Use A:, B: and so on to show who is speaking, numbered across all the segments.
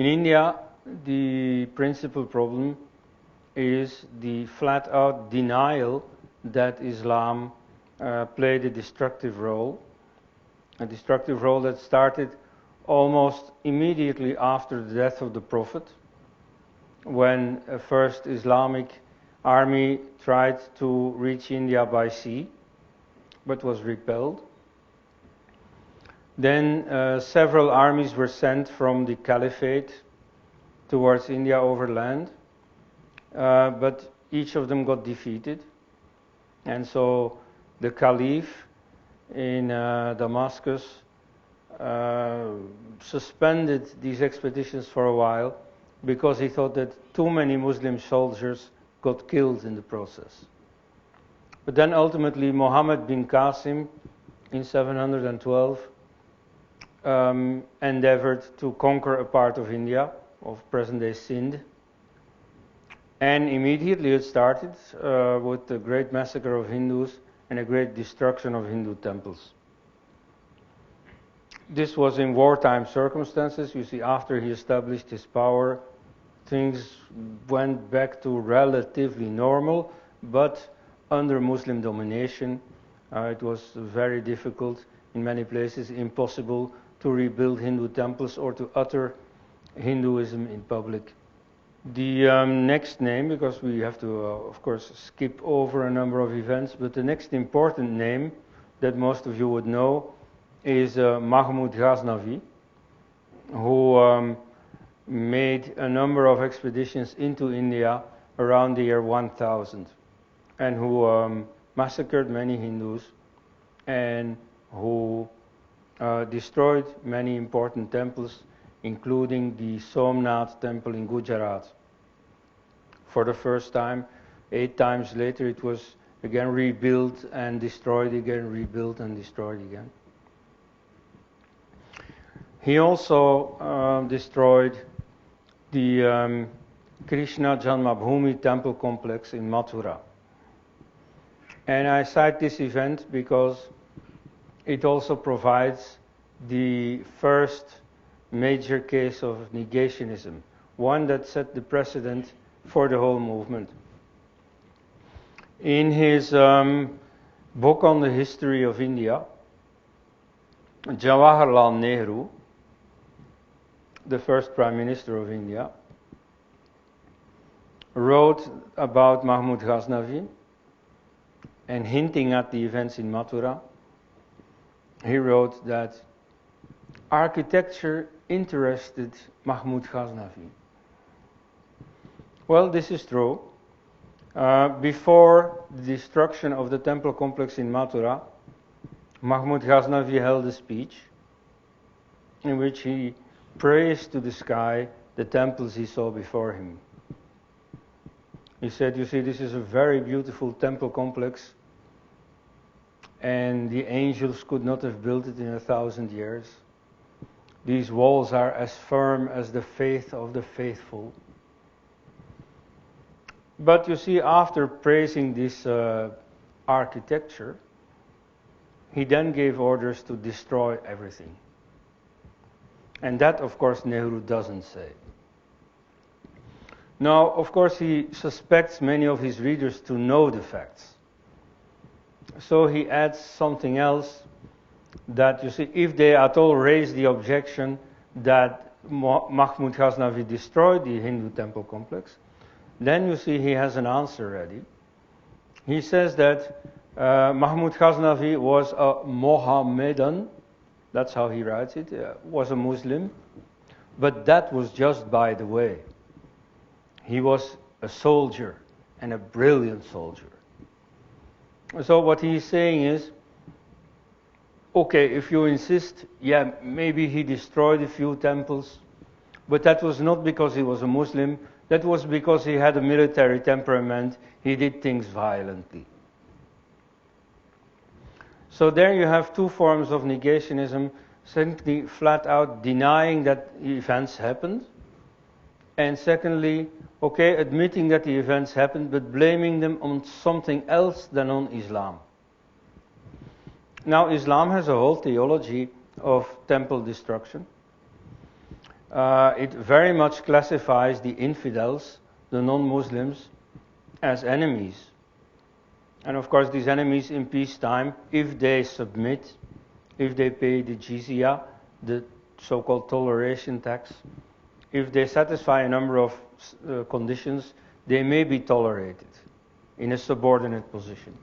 A: In India, the principal problem is the flat-out denial that Islam played a destructive role that started almost immediately after the death of the Prophet, when a first Islamic army tried to reach India by sea, but was repelled. Then several armies were sent from the Caliphate towards India overland, but each of them got defeated. And so the Caliph in Damascus suspended these expeditions for a while because he thought that too many Muslim soldiers got killed in the process. But then ultimately Muhammad bin Qasim in 712 endeavored to conquer a part of India, of present-day Sindh. And immediately it started with the great massacre of Hindus and a great destruction of Hindu temples. This was in wartime circumstances. You see, after he established his power, things went back to relatively normal, but under Muslim domination, it was very difficult, in many places impossible, to rebuild Hindu temples or to utter Hinduism in public. The next name, because we have to, of course, skip over a number of events, but the next important name that most of you would know is Mahmud Ghaznavi, who made a number of expeditions into India around the year 1000, and who massacred many Hindus and who destroyed many important temples, including the Somnath temple in Gujarat. For the first time, 8 times later, it was again rebuilt and destroyed again, rebuilt and destroyed again. He also destroyed the Krishna Janmabhoomi temple complex in Mathura. And I cite this event because it also provides the first major case of negationism, one that set the precedent for the whole movement. In his book on the history of India, Jawaharlal Nehru, the first Prime Minister of India, wrote about Mahmud Ghaznavi, and hinting at the events in Mathura, he wrote that architecture interested Mahmud Ghaznavi. Well, this is true. Before the destruction of the temple complex in Mathura, Mahmud Ghaznavi held a speech in which he praised to the sky the temples he saw before him. He said, you see, this is a very beautiful temple complex, and the angels could not have built it in 1,000 years. These walls are as firm as the faith of the faithful. But you see, after praising this architecture, he then gave orders to destroy everything. And that, of course, Nehru doesn't say. Now, of course, he suspects many of his readers to know the facts. So he adds something else that, you see, if they at all raise the objection that Mahmud Ghaznavi destroyed the Hindu temple complex, then you see he has an answer ready. He says that Mahmud Ghaznavi was a Mohammedan, that's how he writes it, was a Muslim, but that was just by the way. He was a soldier, and a brilliant soldier. So what he's saying is, okay, if you insist, yeah, maybe he destroyed a few temples, but that was not because he was a Muslim, that was because he had a military temperament, he did things violently. So there you have two forms of negationism, simply flat out denying that events happened, and secondly, okay, admitting that the events happened, but blaming them on something else than on Islam. Now, Islam has a whole theology of temple destruction. it very much classifies the infidels, the non-Muslims, as enemies. And of course these enemies in peacetime, if they submit, if they pay the jizya, the so-called toleration tax, if they satisfy a number of conditions, they may be tolerated in a subordinate position.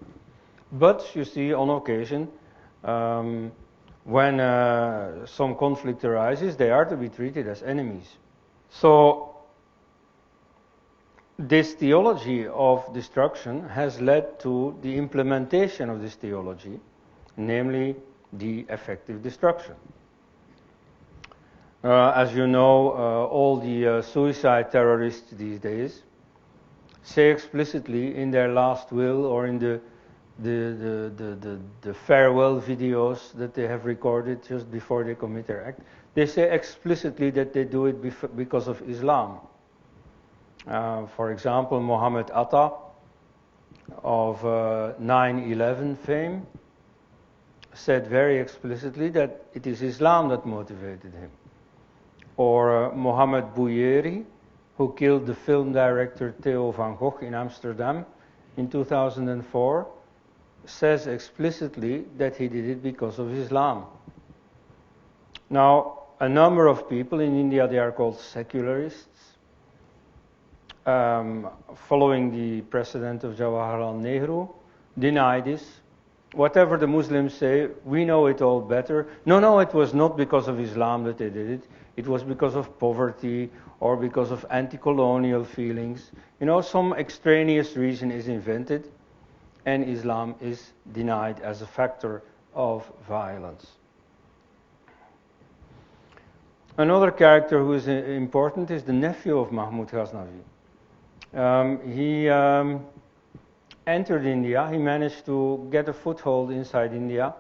A: But you see, on occasion, when some conflict arises, they are to be treated as enemies. So this theology of destruction has led to the implementation of this theology, namely the effective destruction. As you know, all the suicide terrorists these days say explicitly in their last will or in the farewell videos that they have recorded just before they commit their act, they say explicitly that they do it because of Islam. For example, Muhammad Atta of 9/11 fame said very explicitly that it is Islam that motivated him. Or Mohammed Bouyeri, who killed the film director Theo van Gogh in Amsterdam in 2004, says explicitly that he did it because of Islam. Now, a number of people in India, they are called secularists, following the precedent of Jawaharlal Nehru, deny this. Whatever the Muslims say, we know it all better. No, it was not because of Islam that they did it. It was because of poverty or because of anti-colonial feelings. You know, some extraneous reason is invented and Islam is denied as a factor of violence. Another character who is important is the nephew of Mahmud Ghaznavi. He entered India, he managed to get a foothold inside India,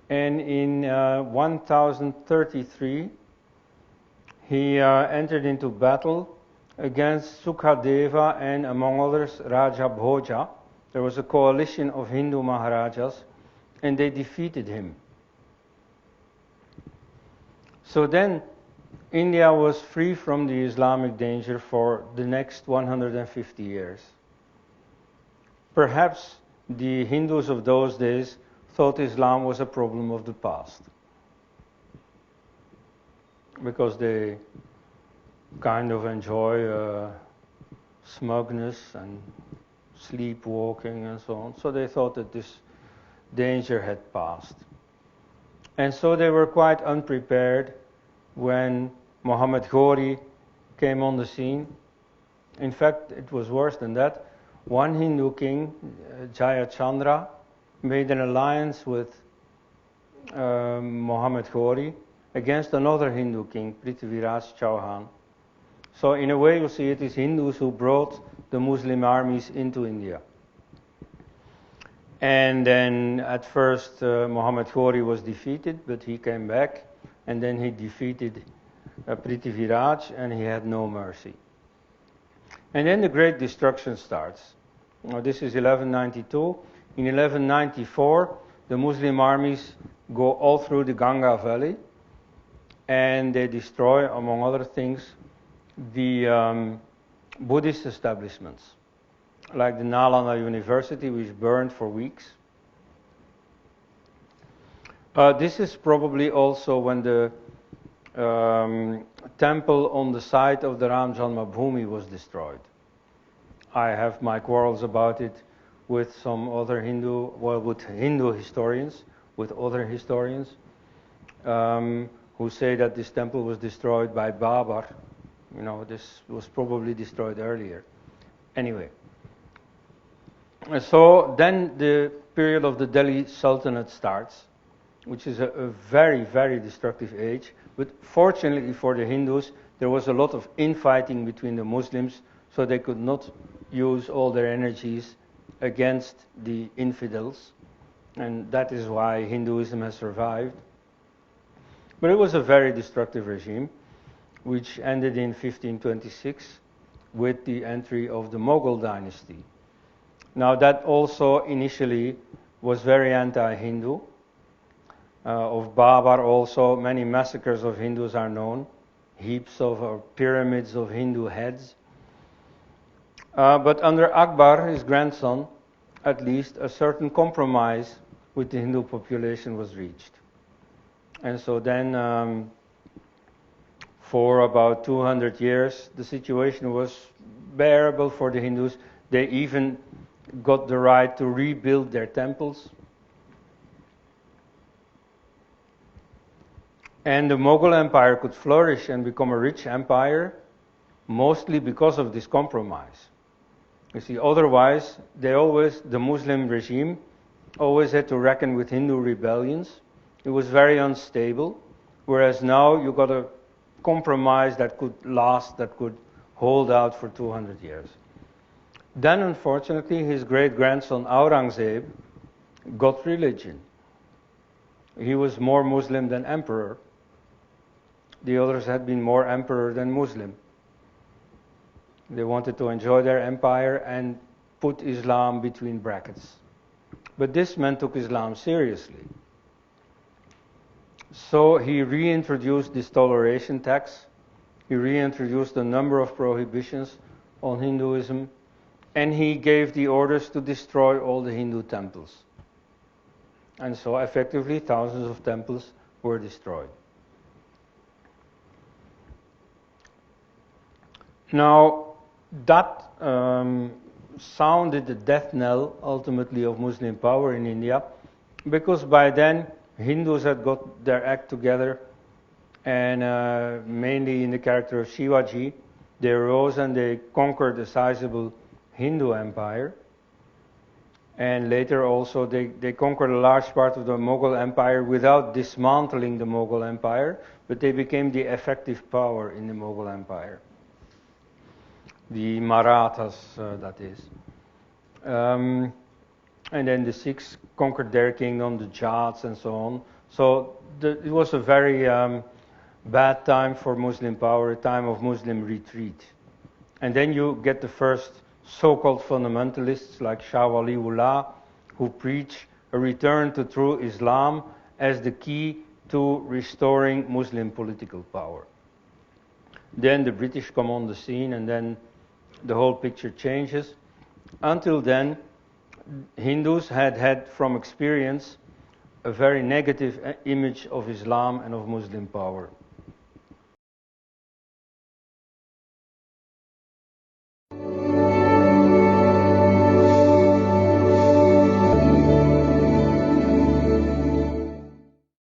A: and in 1033 he entered into battle against Sukhadeva and, among others, Raja Bhoja. There was a coalition of Hindu Maharajas, and they defeated him. So then India was free from the Islamic danger for the next 150 years. Perhaps the Hindus of those days thought Islam was a problem of the past, because they kind of enjoy smugness and sleepwalking and so on. So they thought that this danger had passed. And so they were quite unprepared when Muhammad Ghori came on the scene. In fact, it was worse than that. One Hindu king, Jayachandra, made an alliance with Muhammad Ghori against another Hindu king, Prithviraj Chauhan. So in a way, you see, it is Hindus who brought the Muslim armies into India. And then at first Muhammad Ghori was defeated, but he came back, and then he defeated Prithviraj, and he had no mercy. And then the great destruction starts. Now, this is 1192. In 1194, the Muslim armies go all through the Ganga Valley, and they destroy, among other things, the Buddhist establishments, like the Nalanda University, which burned for weeks. This is probably also when the temple on the site of the Ram Janmabhoomi was destroyed. I have my quarrels about it with some other with Hindu historians, with other historians, who say that this temple was destroyed by Babar. You know, this was probably destroyed earlier. Anyway. So then the period of the Delhi Sultanate starts, which is a very, very destructive age. But fortunately for the Hindus, there was a lot of infighting between the Muslims, so they could not use all their energies against the infidels. And that is why Hinduism has survived. But it was a very destructive regime, which ended in 1526 with the entry of the Mughal dynasty. Now that also initially was very anti-Hindu. Of Babar also, many massacres of Hindus are known. heaps of or pyramids of Hindu heads. But under Akbar, his grandson, at least a certain compromise with the Hindu population was reached. And so then, for about 200 years, the situation was bearable for the Hindus. They even got the right to rebuild their temples. And the Mughal Empire could flourish and become a rich empire, mostly because of this compromise. You see, otherwise, the Muslim regime always had to reckon with Hindu rebellions. It was very unstable, whereas now you got a compromise that could last, that could hold out for 200 years. Then, unfortunately, his great-grandson Aurangzeb got religion. He was more Muslim than emperor. The others had been more emperor than Muslim. They wanted to enjoy their empire and put Islam between brackets. But this man took Islam seriously. So he reintroduced this toleration tax. He reintroduced a number of prohibitions on Hinduism. And he gave the orders to destroy all the Hindu temples. And so effectively thousands of temples were destroyed. Now, that sounded the death knell, ultimately, of Muslim power in India, because by then Hindus had got their act together, and mainly in the character of Shivaji, they rose and they conquered a sizable Hindu empire. And later also they conquered a large part of the Mughal Empire without dismantling the Mughal Empire, but they became the effective power in the Mughal Empire. The Marathas, that is. And then the Sikhs conquered their kingdom, the Jats and so on. So it was a very bad time for Muslim power, a time of Muslim retreat. And then you get the first so-called fundamentalists like Shah Waliullah, who preach a return to true Islam as the key to restoring Muslim political power. Then the British come on the scene, and then the whole picture changes. Until then, Hindus had from experience a very negative image of Islam and of Muslim power.